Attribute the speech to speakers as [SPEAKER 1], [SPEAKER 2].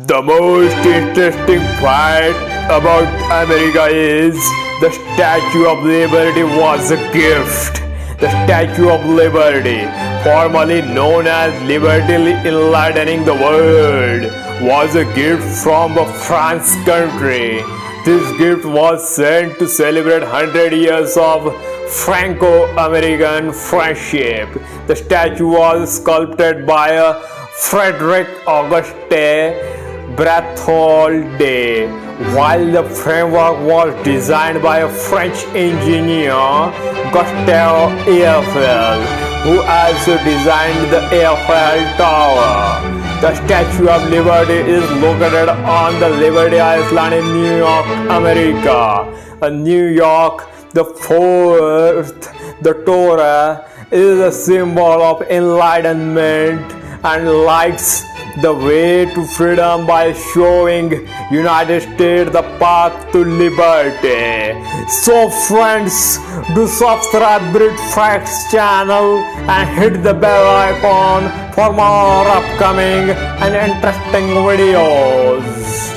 [SPEAKER 1] The most interesting fact about America is the Statue of Liberty was a gift. The Statue of Liberty, formerly known as Liberty Enlightening the World, was a gift from the France country. This gift was sent to celebrate 100 years of Franco-American friendship. The statue was sculpted by Frederic Auguste Bertholdi, while the framework was designed by a French engineer, Gustave Eiffel, who also designed the Eiffel Tower. The Statue of Liberty is located on the Liberty Island in New York, America. New York, the fourth, the Torah, is a symbol of enlightenment and lights the way to freedom by showing United States the path to liberty. So friends, do subscribe britfacts channel and hit the bell icon for more upcoming and interesting videos.